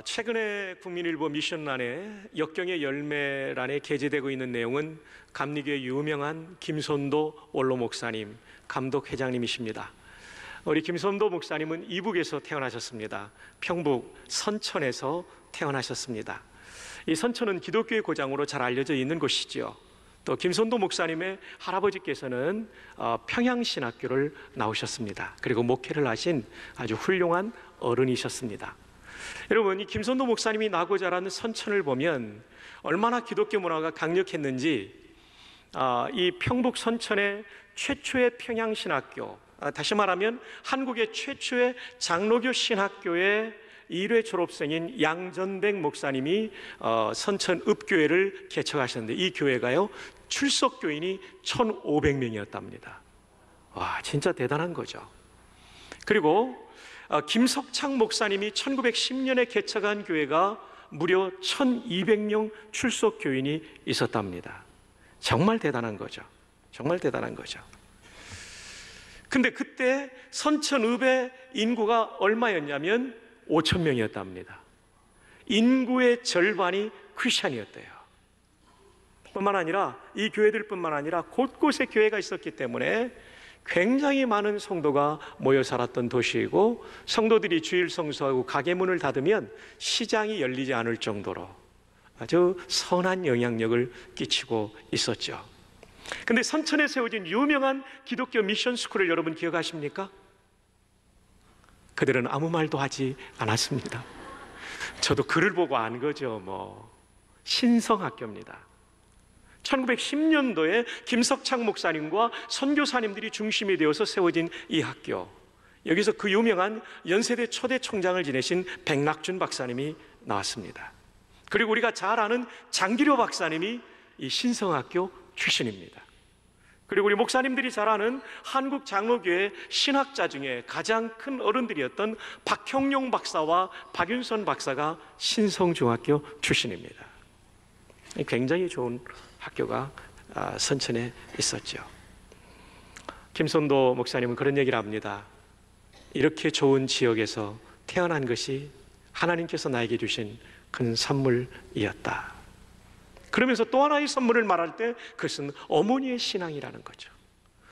최근에 국민일보 미션란에 역경의 열매란에 게재되고 있는 내용은 감리교의 유명한 김선도 원로 목사님, 감독 회장님이십니다. 우리 김선도 목사님은 이북에서 태어나셨습니다. 평북 선천에서 태어나셨습니다. 이 선천은 기독교의 고장으로 잘 알려져 있는 곳이지요. 또 김선도 목사님의 할아버지께서는 평양신학교를 나오셨습니다. 그리고 목회를 하신 아주 훌륭한 어른이셨습니다. 여러분, 이 김선도 목사님이 나고 자란 선천을 보면 얼마나 기독교 문화가 강력했는지, 이 평북 선천의 최초의 평양신학교, 다시 말하면 한국의 최초의 장로교 신학교의 1회 졸업생인 양전백 목사님이 선천읍교회를 개척하셨는데, 이 교회가요 출석 교인이 1,500명이었답니다. 와, 진짜 대단한 거죠. 그리고 김석창 목사님이 1910년에 개척한 교회가 무려 1,200명 출석 교인이 있었답니다. 정말 대단한 거죠. 정말 대단한 거죠. 근데 그때 선천읍의 인구가 얼마였냐면 5,000명이었답니다. 인구의 절반이 크리스찬이었대요. 뿐만 아니라 이 교회들뿐만 아니라 곳곳에 교회가 있었기 때문에 굉장히 많은 성도가 모여 살았던 도시이고, 성도들이 주일 성수하고 가게 문을 닫으면 시장이 열리지 않을 정도로 아주 선한 영향력을 끼치고 있었죠. 근데 선천에 세워진 유명한 기독교 미션 스쿨을 여러분 기억하십니까? 그들은 아무 말도 하지 않았습니다. 저도 글을 보고 안 거죠. 신성학교입니다. 1910년도에 김석창 목사님과 선교사님들이 중심이 되어서 세워진 이 학교, 여기서 그 유명한 연세대 초대 총장을 지내신 백낙준 박사님이 나왔습니다. 그리고 우리가 잘 아는 장기료 박사님이 이 신성학교 출신입니다. 그리고 우리 목사님들이 잘 아는 한국 장로교회 신학자 중에 가장 큰 어른들이었던 박형룡 박사와 박윤선 박사가 신성중학교 출신입니다. 굉장히 좋은 학교가 선천에 있었죠. 김선도 목사님은 그런 얘기를 합니다. 이렇게 좋은 지역에서 태어난 것이 하나님께서 나에게 주신 큰 선물이었다. 그러면서 또 하나의 선물을 말할 때 그것은 어머니의 신앙이라는 거죠.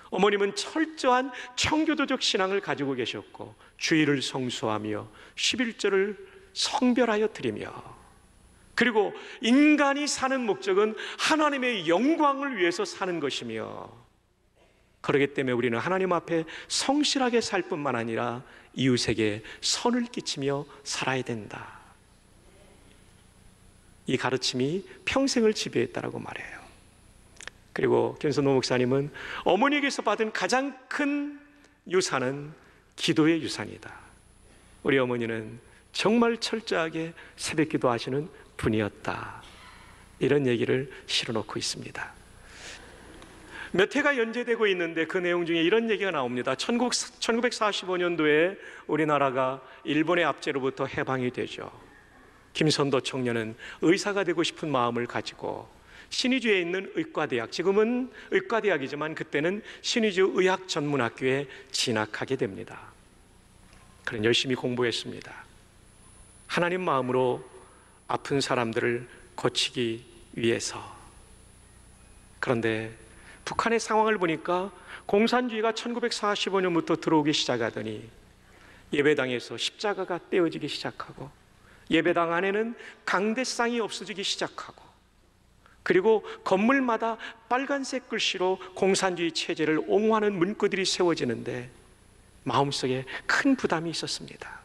어머님은 철저한 청교도적 신앙을 가지고 계셨고, 주일을 성수하며 11절을 성별하여 드리며, 그리고 인간이 사는 목적은 하나님의 영광을 위해서 사는 것이며, 그렇기 때문에 우리는 하나님 앞에 성실하게 살 뿐만 아니라 이웃에게 선을 끼치며 살아야 된다. 이 가르침이 평생을 지배했다라고 말해요. 그리고 김선도 목사님은 어머니에게서 받은 가장 큰 유산은 기도의 유산이다. 우리 어머니는 정말 철저하게 새벽기도 하시는 분이었다. 이런 얘기를 실어놓고 있습니다. 몇 회가 연재되고 있는데 그 내용 중에 이런 얘기가 나옵니다. 1945년도에 우리나라가 일본의 압제로부터 해방이 되죠. 김선도 청년은 의사가 되고 싶은 마음을 가지고 신의주에 있는 의과대학, 지금은 의과대학이지만 그때는 신의주 의학전문학교에 진학하게 됩니다. 그는 열심히 공부했습니다. 하나님 마음으로 아픈 사람들을 고치기 위해서. 그런데 북한의 상황을 보니까 공산주의가 1945년부터 들어오기 시작하더니 예배당에서 십자가가 떼어지기 시작하고, 예배당 안에는 강대상이 없어지기 시작하고, 그리고 건물마다 빨간색 글씨로 공산주의 체제를 옹호하는 문구들이 세워지는데 마음속에 큰 부담이 있었습니다.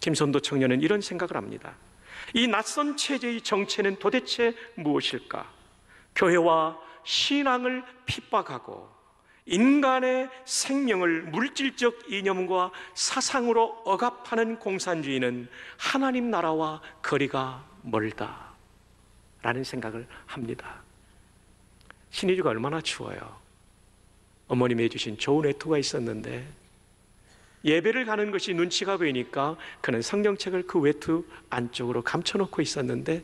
김선도 청년은 이런 생각을 합니다. 이 낯선 체제의 정체는 도대체 무엇일까? 교회와 신앙을 핍박하고 인간의 생명을 물질적 이념과 사상으로 억압하는 공산주의는 하나님 나라와 거리가 멀다 라는 생각을 합니다. 신의주가 얼마나 추워요. 어머님이 해주신 좋은 외투가 있었는데 예배를 가는 것이 눈치가 보이니까 그는 성경책을 그 외투 안쪽으로 감춰놓고 있었는데,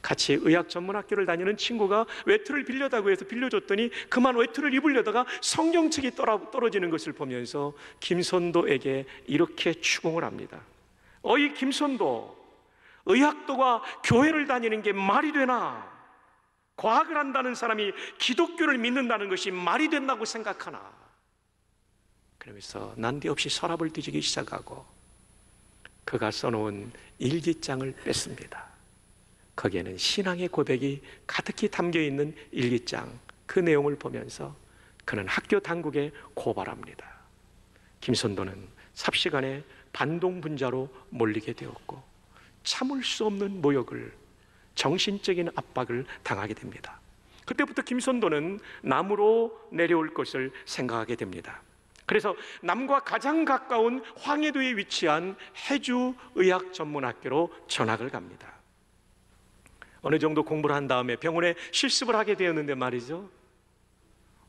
같이 의학 전문학교를 다니는 친구가 외투를 빌려다고 해서 빌려줬더니 그만 외투를 입으려다가 성경책이 떨어지는 것을 보면서 김선도에게 이렇게 추궁을 합니다. 어이 김선도, 의학도가 교회를 다니는 게 말이 되나? 과학을 한다는 사람이 기독교를 믿는다는 것이 말이 된다고 생각하나? 그러면서 난데없이 서랍을 뒤지기 시작하고 그가 써놓은 일기장을 뺐습니다. 거기에는 신앙의 고백이 가득히 담겨있는 일기장, 그 내용을 보면서 그는 학교 당국에 고발합니다. 김선도는 삽시간에 반동분자로 몰리게 되었고 참을 수 없는 모욕을, 정신적인 압박을 당하게 됩니다. 그때부터 김선도는 남으로 내려올 것을 생각하게 됩니다. 그래서 남과 가장 가까운 황해도에 위치한 해주의학전문학교로 전학을 갑니다. 어느 정도 공부를 한 다음에 병원에 실습을 하게 되었는데 말이죠,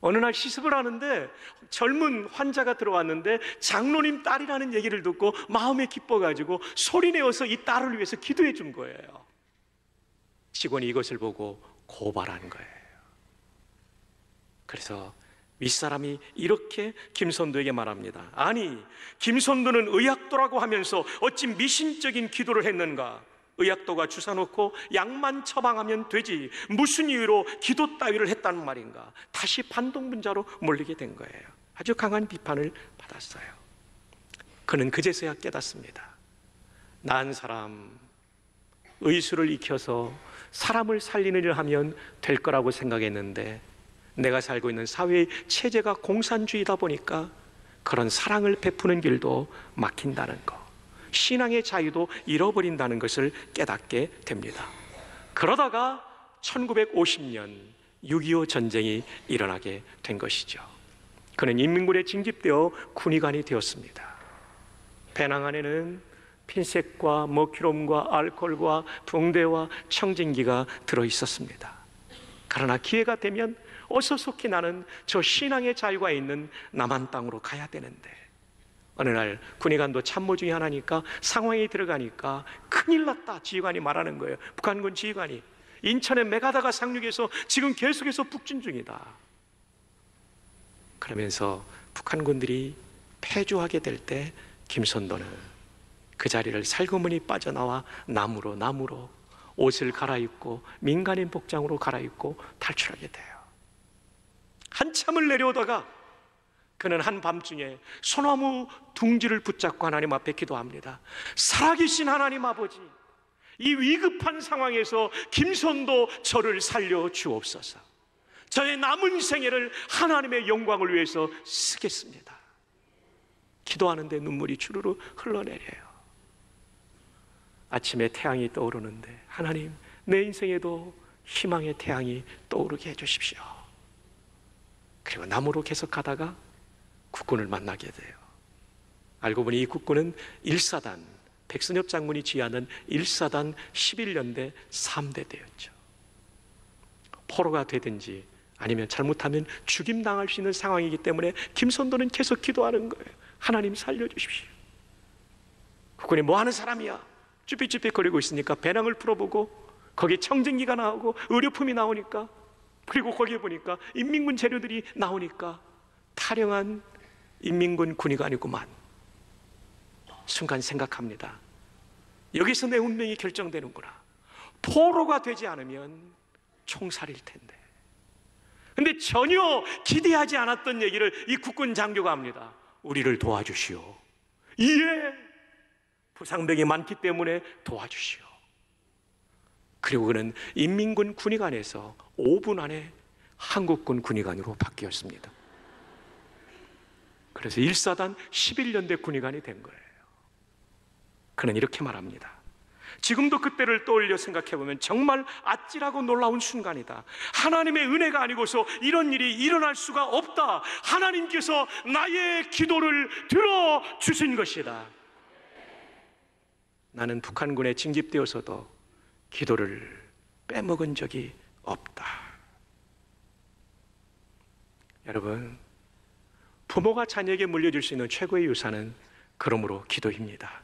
어느 날 시습을 하는데 젊은 환자가 들어왔는데 장로님 딸이라는 얘기를 듣고 마음에 기뻐가지고 소리내어서 이 딸을 위해서 기도해 준 거예요. 직원이 이것을 보고 고발한 거예요. 그래서 윗사람이 이렇게 김선도에게 말합니다. 아니, 김선도는 의학도라고 하면서 어찌 미신적인 기도를 했는가? 의학도가 주사 놓고 약만 처방하면 되지 무슨 이유로 기도 따위를 했다는 말인가? 다시 반동분자로 몰리게 된 거예요. 아주 강한 비판을 받았어요. 그는 그제서야 깨닫습니다. 난 사람, 의술을 익혀서 사람을 살리는 일을 하면 될 거라고 생각했는데 내가 살고 있는 사회의 체제가 공산주의다 보니까 그런 사랑을 베푸는 길도 막힌다는 것, 신앙의 자유도 잃어버린다는 것을 깨닫게 됩니다. 그러다가 1950년 6.25 전쟁이 일어나게 된 것이죠. 그는 인민군에 징집되어 군의관이 되었습니다. 배낭 안에는 핀셋과 머큐럼과 알코올과 붕대와 청진기가 들어있었습니다. 그러나 기회가 되면 어서 속히 나는 저 신앙의 자유가 있는 남한 땅으로 가야 되는데, 어느 날 군의관도 참모 중에 하나니까 상황이 들어가니까 큰일 났다, 지휘관이 말하는 거예요. 북한군 지휘관이 인천의 메가다가 상륙해서 지금 계속해서 북진 중이다. 그러면서 북한군들이 패주하게 될 때 김선도는 그 자리를 살그머니 빠져나와 나무로 옷을 갈아입고 민간인 복장으로 갈아입고 탈출하게 돼요. 한참을 내려오다가 그는 한밤중에 소나무 둥지를 붙잡고 하나님 앞에 기도합니다. 살아계신 하나님 아버지, 이 위급한 상황에서 김선도 저를 살려 주옵소서. 저의 남은 생애를 하나님의 영광을 위해서 쓰겠습니다. 기도하는데 눈물이 주르르 흘러내려요. 아침에 태양이 떠오르는데 하나님, 내 인생에도 희망의 태양이 떠오르게 해주십시오. 그리고 나무로 계속 가다가 국군을 만나게 돼요. 알고 보니 이 국군은 1사단, 백선엽 장군이 지휘하는 1사단 11년대 3대대였죠. 포로가 되든지 아니면 잘못하면 죽임당할 수 있는 상황이기 때문에 김선도는 계속 기도하는 거예요. 하나님 살려주십시오. 국군이 뭐 하는 사람이야? 쭈삣쭈삣거리고 있으니까 배낭을 풀어보고 거기에 청진기가 나오고 의료품이 나오니까, 그리고 거기에 보니까 인민군 재료들이 나오니까 타령한 인민군 군의관이구만. 순간 생각합니다. 여기서 내 운명이 결정되는구나. 포로가 되지 않으면 총살일 텐데. 근데 전혀 기대하지 않았던 얘기를 이 국군 장교가 합니다. 우리를 도와주시오. 예, 부상병이 많기 때문에 도와주시오. 그리고 그는 인민군 군의관에서 5분 안에 한국군 군의관으로 바뀌었습니다. 그래서 1사단 11년대 군의관이 된 거예요. 그는 이렇게 말합니다. 지금도 그때를 떠올려 생각해보면 정말 아찔하고 놀라운 순간이다. 하나님의 은혜가 아니고서 이런 일이 일어날 수가 없다. 하나님께서 나의 기도를 들어주신 것이다. 나는 북한군에 징집되어서도 기도를 빼먹은 적이 없다. 여러분, 부모가 자녀에게 물려줄 수 있는 최고의 유산은 그러므로 기도입니다.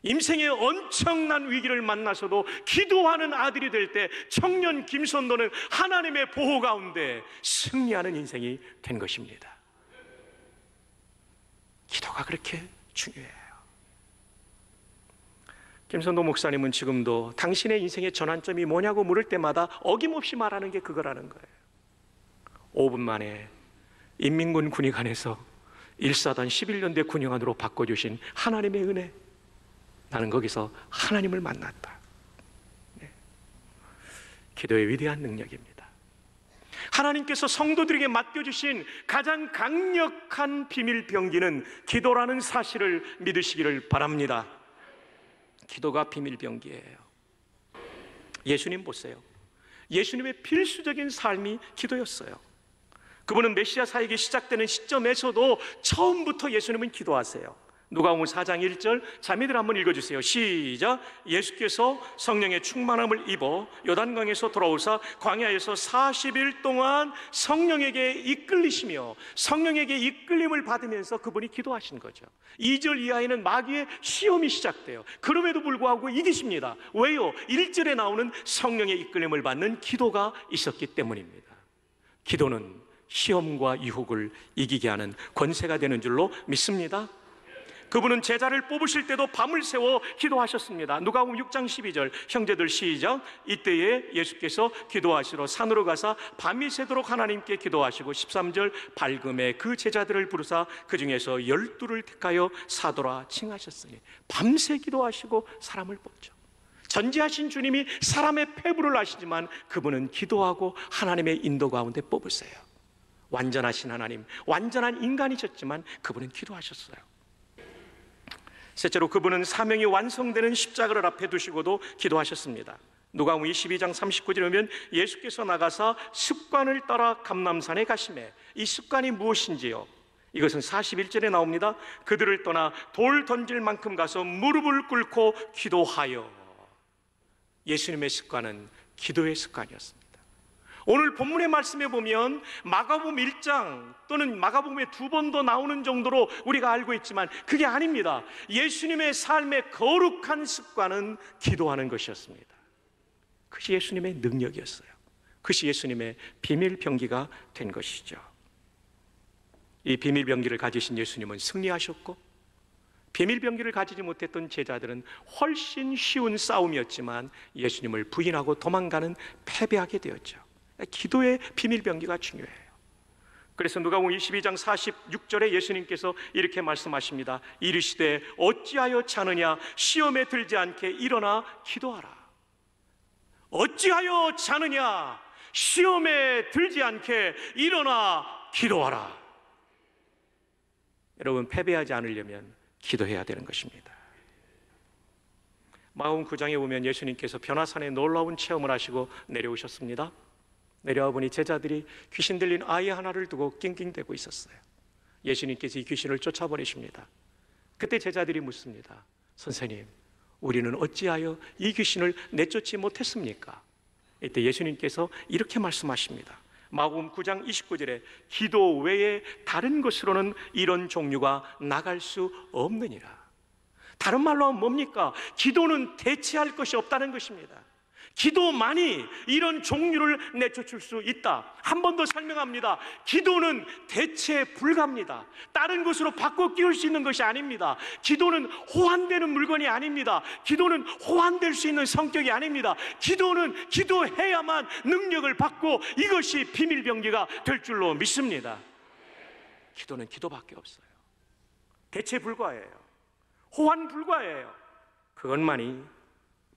인생의 엄청난 위기를 만나서도 기도하는 아들이 될 때 청년 김선도는 하나님의 보호 가운데 승리하는 인생이 된 것입니다. 기도가 그렇게 중요해요. 김선도 목사님은 지금도 당신의 인생의 전환점이 뭐냐고 물을 때마다 어김없이 말하는 게 그거라는 거예요. 5분 만에 인민군 군의관에서 1사단 11년대 군의관으로 바꿔주신 하나님의 은혜, 나는 거기서 하나님을 만났다. 네. 기도의 위대한 능력입니다. 하나님께서 성도들에게 맡겨주신 가장 강력한 비밀 병기는 기도라는 사실을 믿으시기를 바랍니다. 기도가 비밀 병기예요. 예수님 보세요. 예수님의 필수적인 삶이 기도였어요. 그분은 메시아 사역이 시작되는 시점에서도 처음부터 예수님은 기도하세요. 누가복음 4장 1절 자매들 한번 읽어주세요. 시작. 예수께서 성령의 충만함을 입어 요단강에서 돌아오사 광야에서 40일 동안 성령에게 이끌리시며 성령에게 이끌림을 받으면서 그분이 기도하신 거죠. 2절 이하에는 마귀의 시험이 시작돼요. 그럼에도 불구하고 이기십니다. 왜요? 1절에 나오는 성령의 이끌림을 받는 기도가 있었기 때문입니다. 기도는 시험과 유혹을 이기게 하는 권세가 되는 줄로 믿습니다. 그분은 제자를 뽑으실 때도 밤을 새워 기도하셨습니다. 누가복음 6장 12절 형제들 시작. 이때에 예수께서 기도하시러 산으로 가사 밤이 새도록 하나님께 기도하시고 13절 밝음에 그 제자들을 부르사 그 중에서 12를 택하여 사도라 칭하셨으니 밤새 기도하시고 사람을 뽑죠. 전지하신 주님이 사람의 패부를 아시지만 그분은 기도하고 하나님의 인도 가운데 뽑으세요. 완전하신 하나님, 완전한 인간이셨지만 그분은 기도하셨어요. 셋째로 그분은 사명이 완성되는 십자가를 앞에 두시고도 기도하셨습니다. 누가복음 22장 39절에 보면 예수께서 나가사 습관을 따라 감람산에 가시매. 이 습관이 무엇인지요? 이것은 41절에 나옵니다. 그들을 떠나 돌 던질 만큼 가서 무릎을 꿇고 기도하여. 예수님의 습관은 기도의 습관이었습니다. 오늘 본문의 말씀에 보면 마가복음 1장 또는 마가복음에 2번 더 나오는 정도로 우리가 알고 있지만 그게 아닙니다. 예수님의 삶의 거룩한 습관은 기도하는 것이었습니다. 그것이 예수님의 능력이었어요. 그것이 예수님의 비밀 병기가 된 것이죠. 이 비밀 병기를 가지신 예수님은 승리하셨고 비밀 병기를 가지지 못했던 제자들은 훨씬 쉬운 싸움이었지만 예수님을 부인하고 도망가는 패배하게 되었죠. 기도의 비밀 병기가 중요해요. 그래서 누가복음 22장 46절에 예수님께서 이렇게 말씀하십니다. 이르시되 어찌하여 자느냐 시험에 들지 않게 일어나 기도하라. 어찌하여 자느냐 시험에 들지 않게 일어나 기도하라. 여러분, 패배하지 않으려면 기도해야 되는 것입니다. 마가복음 9장에 보면 예수님께서 변화산에 놀라운 체험을 하시고 내려오셨습니다. 내려와 보니 제자들이 귀신 들린 아이 하나를 두고 낑낑대고 있었어요. 예수님께서 이 귀신을 쫓아버리십니다. 그때 제자들이 묻습니다. 선생님, 우리는 어찌하여 이 귀신을 내쫓지 못했습니까? 이때 예수님께서 이렇게 말씀하십니다. 마가복음 9장 29절에 기도 외에 다른 것으로는 이런 종류가 나갈 수 없느니라. 다른 말로 하면 뭡니까? 기도는 대체할 것이 없다는 것입니다. 기도만이 이런 종류를 내쫓을 수 있다. 한 번 더 설명합니다. 기도는 대체 불가합니다. 다른 것으로 바꿔 끼울 수 있는 것이 아닙니다. 기도는 호환되는 물건이 아닙니다. 기도는 호환될 수 있는 성격이 아닙니다. 기도는 기도해야만 능력을 받고 이것이 비밀병기가 될 줄로 믿습니다. 기도는 기도밖에 없어요. 대체 불가예요. 호환 불가예요. 그것만이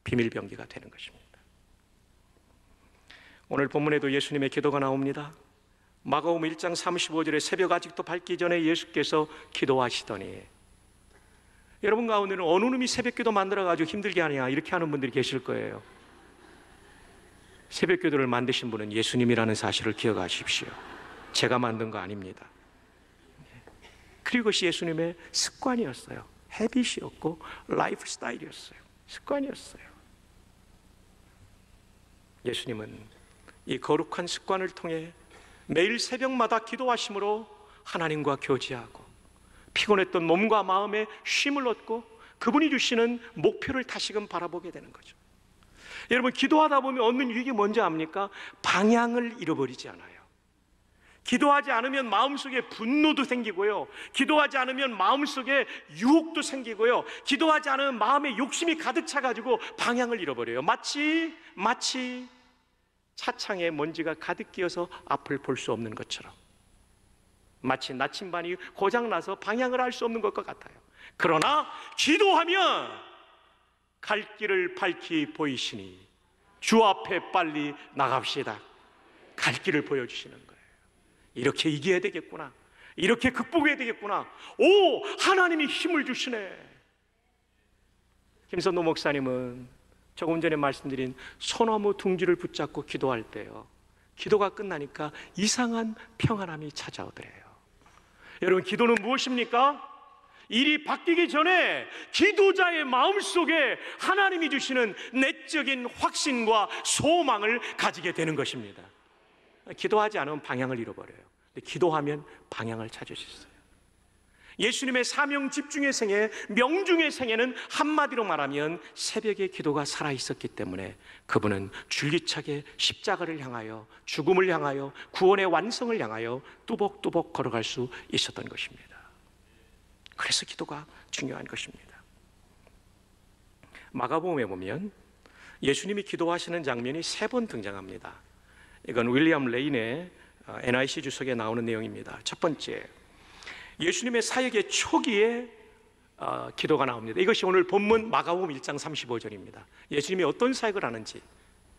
비밀병기가 되는 것입니다. 오늘 본문에도 예수님의 기도가 나옵니다. 마가복음 1장 35절에 새벽 아직도 밝기 전에 예수께서 기도하시더니, 여러분 가운데는 어느 놈이 새벽 기도 만들어가지고 힘들게 하냐 이렇게 하는 분들이 계실 거예요. 새벽 기도를 만드신 분은 예수님이라는 사실을 기억하십시오. 제가 만든 거 아닙니다. 그리고 그것이 예수님의 습관이었어요. 헤빗이었고 라이프 스타일이었어요. 습관이었어요. 예수님은 이 거룩한 습관을 통해 매일 새벽마다 기도하심으로 하나님과 교제하고 피곤했던 몸과 마음에 쉼을 얻고 그분이 주시는 목표를 다시금 바라보게 되는 거죠. 여러분, 기도하다 보면 얻는 유익이 뭔지 압니까? 방향을 잃어버리지 않아요. 기도하지 않으면 마음속에 분노도 생기고요, 기도하지 않으면 마음속에 유혹도 생기고요, 기도하지 않으면 마음에 욕심이 가득 차가지고 방향을 잃어버려요. 마치 차창에 먼지가 가득 끼어서 앞을 볼 수 없는 것처럼, 마치 나침반이 고장나서 방향을 알 수 없는 것과 같아요. 그러나 기도하면 갈 길을 밝히 보이시니 주 앞에 빨리 나갑시다. 갈 길을 보여주시는 거예요. 이렇게 이겨야 되겠구나, 이렇게 극복해야 되겠구나. 오, 하나님이 힘을 주시네. 김선도 목사님은 조금 전에 말씀드린 소나무 둥지를 붙잡고 기도할 때요, 기도가 끝나니까 이상한 평안함이 찾아오더래요. 여러분, 기도는 무엇입니까? 일이 바뀌기 전에 기도자의 마음속에 하나님이 주시는 내적인 확신과 소망을 가지게 되는 것입니다. 기도하지 않으면 방향을 잃어버려요. 근데 기도하면 방향을 찾을 수 있어요. 예수님의 사명 집중의 생애, 명중의 생애는 한마디로 말하면 새벽에 기도가 살아있었기 때문에 그분은 줄기차게 십자가를 향하여, 죽음을 향하여, 구원의 완성을 향하여 뚜벅뚜벅 걸어갈 수 있었던 것입니다. 그래서 기도가 중요한 것입니다. 마가복음에 보면 예수님이 기도하시는 장면이 3번 등장합니다. 이건 윌리엄 레인의 NIC 주석에 나오는 내용입니다. 첫 번째, 예수님의 사역의 초기에 기도가 나옵니다. 이것이 오늘 본문 마가복음 1장 35절입니다. 예수님이 어떤 사역을 하는지,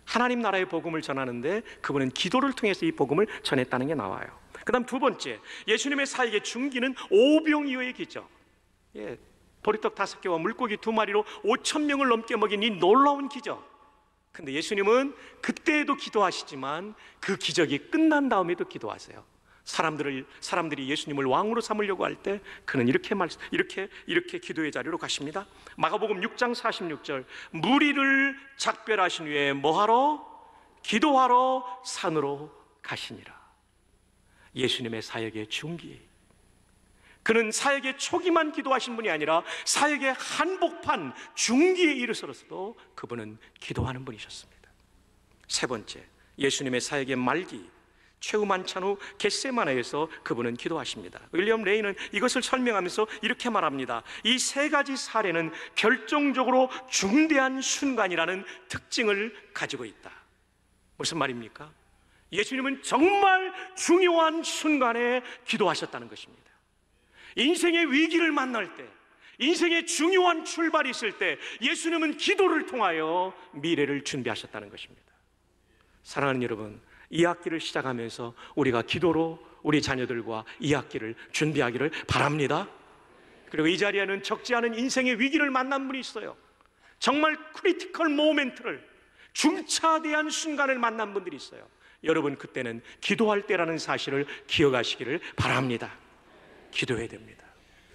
하나님 나라의 복음을 전하는데 그분은 기도를 통해서 이 복음을 전했다는 게 나와요. 그 다음 두 번째, 예수님의 사역의 중기는 오병 이어의 기적, 보리떡 5개와 물고기 2마리로 5,000명을 넘게 먹인 이 놀라운 기적. 근데 예수님은 그때에도 기도하시지만 그 기적이 끝난 다음에도 기도하세요. 사람들이 예수님을 왕으로 삼으려고 할 때 그는 이렇게 기도의 자리로 가십니다. 마가복음 6장 46절, 무리를 작별하신 후에 뭐하러? 기도하러 산으로 가시니라. 예수님의 사역의 중기, 그는 사역의 초기만 기도하신 분이 아니라 사역의 한복판 중기에 이르러서도 그분은 기도하는 분이셨습니다. 세 번째, 예수님의 사역의 말기, 최후 만찬 후 겟세마네에서 그분은 기도하십니다. 윌리엄 레이는 이것을 설명하면서 이렇게 말합니다. 이 3가지 사례는 결정적으로 중대한 순간이라는 특징을 가지고 있다. 무슨 말입니까? 예수님은 정말 중요한 순간에 기도하셨다는 것입니다. 인생의 위기를 만날 때, 인생의 중요한 출발이 있을 때 예수님은 기도를 통하여 미래를 준비하셨다는 것입니다. 사랑하는 여러분, 이 학기를 시작하면서 우리가 기도로 우리 자녀들과 이 학기를 준비하기를 바랍니다. 그리고 이 자리에는 적지 않은 인생의 위기를 만난 분이 있어요. 정말 크리티컬 모멘트를, 중차대한 순간을 만난 분들이 있어요. 여러분, 그때는 기도할 때라는 사실을 기억하시기를 바랍니다. 기도해야 됩니다.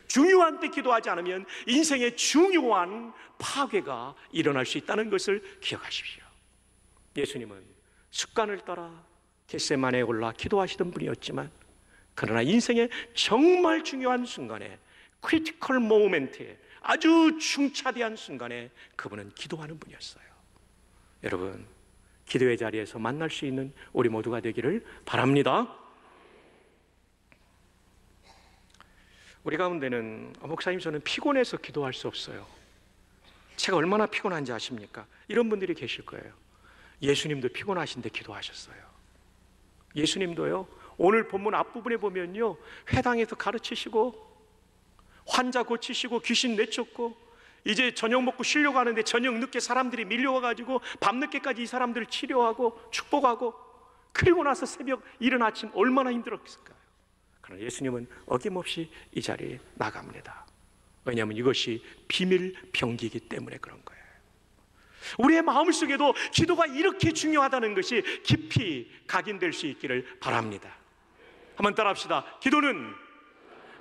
중요한 때 기도하지 않으면 인생의 중요한 파괴가 일어날 수 있다는 것을 기억하십시오. 예수님은 습관을 따라 겟세마네에 올라 기도하시던 분이었지만, 그러나 인생의 정말 중요한 순간에, 크리티컬 모멘트에, 아주 중차대한 순간에 그분은 기도하는 분이었어요. 여러분, 기도의 자리에서 만날 수 있는 우리 모두가 되기를 바랍니다. 우리 가운데는 목사님, 저는 피곤해서 기도할 수 없어요. 제가 얼마나 피곤한지 아십니까? 이런 분들이 계실 거예요. 예수님도 피곤하신데 기도하셨어요. 예수님도요, 오늘 본문 앞부분에 보면요, 회당에서 가르치시고 환자 고치시고 귀신 내쫓고 이제 저녁 먹고 쉬려고 하는데 저녁 늦게 사람들이 밀려와가지고 밤늦게까지 이 사람들을 치료하고 축복하고, 그리고 나서 새벽 이른 아침 얼마나 힘들었을까요? 그러나 예수님은 어김없이 이 자리에 나갑니다. 왜냐하면 이것이 비밀 병기이기 때문에 그런 거예요. 우리의 마음속에도 기도가 이렇게 중요하다는 것이 깊이 각인될 수 있기를 바랍니다. 한번 따라합시다. 기도는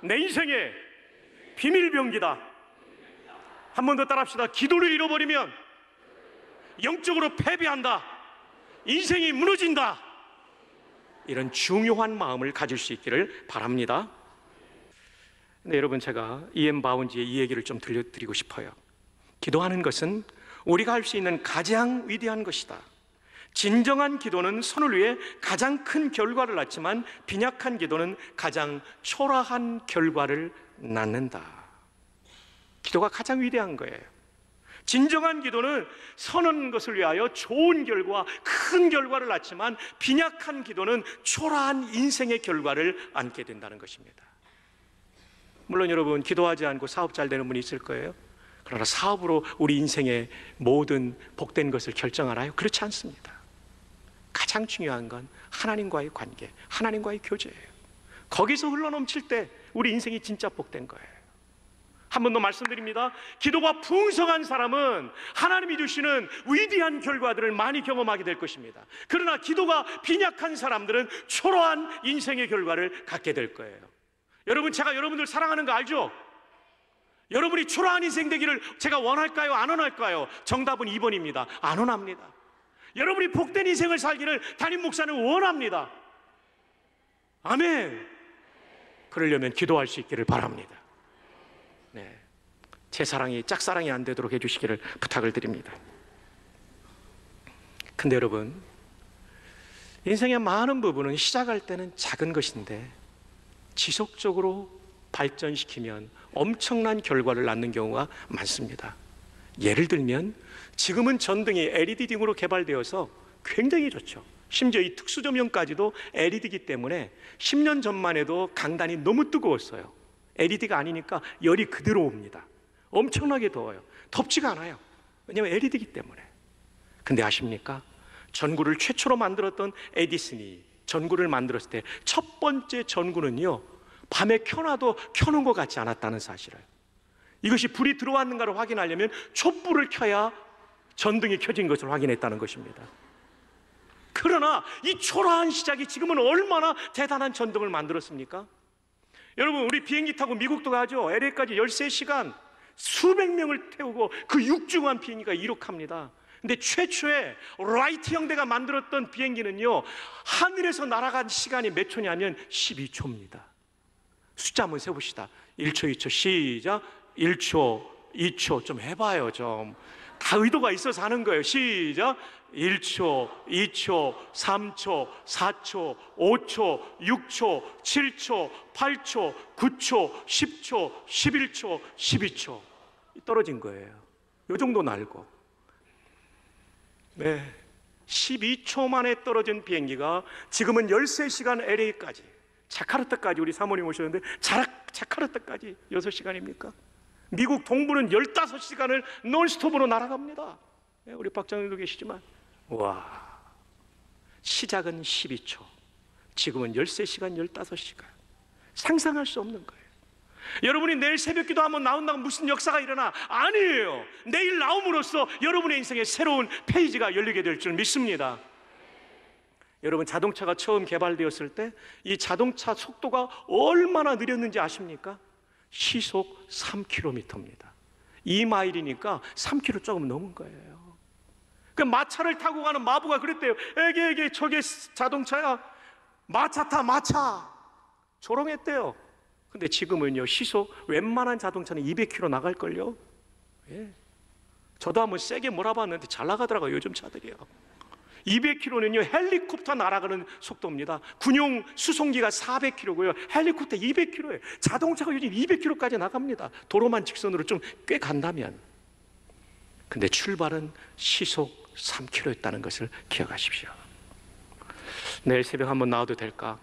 내 인생의 비밀병기다. 한 번 더 따라합시다. 기도를 잃어버리면 영적으로 패배한다. 인생이 무너진다. 이런 중요한 마음을 가질 수 있기를 바랍니다. 근데 여러분, 제가 이엠 바운지의 이 얘기를 좀 들려드리고 싶어요. 기도하는 것은 우리가 할 수 있는 가장 위대한 것이다. 진정한 기도는 선을 위해 가장 큰 결과를 낳지만 빈약한 기도는 가장 초라한 결과를 낳는다. 기도가 가장 위대한 거예요. 진정한 기도는 선한 것을 위하여 좋은 결과, 큰 결과를 낳지만 빈약한 기도는 초라한 인생의 결과를 안게 된다는 것입니다. 물론 여러분, 기도하지 않고 사업 잘 되는 분이 있을 거예요. 그러나 사업으로 우리 인생의 모든 복된 것을 결정하나요? 그렇지 않습니다. 가장 중요한 건 하나님과의 관계, 하나님과의 교제예요. 거기서 흘러넘칠 때 우리 인생이 진짜 복된 거예요. 한 번 더 말씀드립니다. 기도가 풍성한 사람은 하나님이 주시는 위대한 결과들을 많이 경험하게 될 것입니다. 그러나 기도가 빈약한 사람들은 초라한 인생의 결과를 갖게 될 거예요. 여러분, 제가 여러분들 사랑하는 거 알죠? 여러분이 초라한 인생 되기를 제가 원할까요? 안 원할까요? 정답은 2번입니다. 안 원합니다. 여러분이 복된 인생을 살기를 담임 목사는 원합니다. 아멘. 그러려면 기도할 수 있기를 바랍니다. 네, 제 사랑이 짝사랑이 안 되도록 해주시기를 부탁을 드립니다. 근데 여러분, 인생의 많은 부분은 시작할 때는 작은 것인데 지속적으로 발전시키면 엄청난 결과를 낳는 경우가 많습니다. 예를 들면 지금은 전등이 LED 등으로 개발되어서 굉장히 좋죠. 심지어 이 특수조명까지도 LED이기 때문에 10년 전만 해도 강단이 너무 뜨거웠어요. LED가 아니니까 열이 그대로 옵니다. 엄청나게 더워요. 덥지가 않아요. 왜냐하면 LED이기 때문에. 근데 아십니까? 전구를 최초로 만들었던 에디슨이 전구를 만들었을 때 첫 번째 전구는요, 밤에 켜놔도 켜놓은 것 같지 않았다는 사실을, 이것이 불이 들어왔는가를 확인하려면 촛불을 켜야 전등이 켜진 것을 확인했다는 것입니다. 그러나 이 초라한 시작이 지금은 얼마나 대단한 전등을 만들었습니까? 여러분, 우리 비행기 타고 미국도 가죠. LA까지 13시간 수백 명을 태우고 그 육중한 비행기가 이륙합니다. 근데 최초의 라이트 형제가 만들었던 비행기는요, 하늘에서 날아간 시간이 몇 초냐면 12초입니다. 숫자 한번 세봅시다. 1초, 2초, 시작. 1초, 2초, 좀 해봐요, 좀. 다 의도가 있어서 하는 거예요. 시작. 1초, 2초, 3초, 4초, 5초, 6초, 7초, 8초, 9초, 10초, 11초, 12초. 떨어진 거예요. 요 정도 날고. 네, 12초 만에 떨어진 비행기가 지금은 13시간 LA까지, 자카르타까지, 우리 사모님 오셨는데 자카르타까지 6시간입니까? 미국 동부는 15시간을 논스톱으로 날아갑니다. 네, 우리 박장님도 계시지만, 와, 시작은 12초, 지금은 13시간, 15시간. 상상할 수 없는 거예요. 여러분이 내일 새벽기도 한번 나온다고 무슨 역사가 일어나? 아니에요. 내일 나옴으로써 여러분의 인생에 새로운 페이지가 열리게 될 줄 믿습니다. 여러분, 자동차가 처음 개발되었을 때 이 자동차 속도가 얼마나 느렸는지 아십니까? 시속 3km입니다. 2마일이니까 3km 조금 넘은 거예요. 그 마차를 타고 가는 마부가 그랬대요. 에게 저게 자동차야. 마차 타, 마차. 조롱했대요. 근데 지금은요, 시속 웬만한 자동차는 200km 나갈걸요. 예. 저도 한번 세게 몰아봤는데 잘 나가더라고요, 요즘 차들이요. 200km는요 헬리콥터 날아가는 속도입니다. 군용 수송기가 400km고요 헬리콥터 200km예요. 자동차가 요즘 200km까지 나갑니다. 도로만 직선으로 좀 꽤 간다면. 근데 출발은 시속 3km였다는 것을 기억하십시오. 내일 새벽 한번 나와도 될까?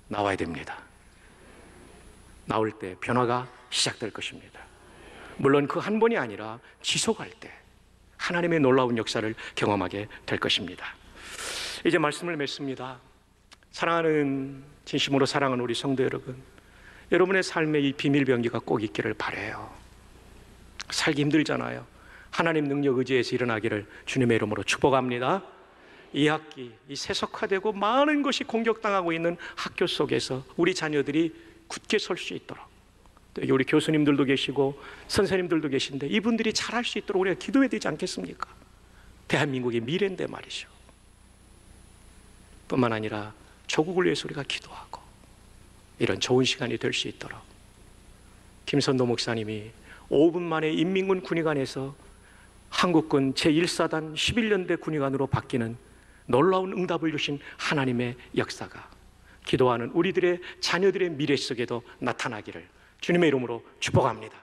나와야 됩니다. 나올 때 변화가 시작될 것입니다. 물론 그 한 번이 아니라 지속할 때 하나님의 놀라운 역사를 경험하게 될 것입니다. 이제 말씀을 맺습니다. 사랑하는, 진심으로 사랑하는 우리 성도 여러분, 여러분의 삶에 이 비밀병기가 꼭 있기를 바라요. 살기 힘들잖아요. 하나님 능력 의지에서 일어나기를 주님의 이름으로 축복합니다. 이 학기, 이 세속화되고 많은 것이 공격당하고 있는 학교 속에서 우리 자녀들이 굳게 설 수 있도록, 또 여기 우리 교수님들도 계시고 선생님들도 계신데 이분들이 잘할 수 있도록 우리가 기도해야 되지 않겠습니까? 대한민국의 미래인데 말이죠. 뿐만 아니라 조국을 위해서 우리가 기도하고 이런 좋은 시간이 될 수 있도록, 김선도 목사님이 5분 만에 인민군 군의관에서 한국군 제1사단 11년대 군의관으로 바뀌는 놀라운 응답을 주신 하나님의 역사가 기도하는 우리들의 자녀들의 미래 속에도 나타나기를 주님의 이름으로 축복합니다.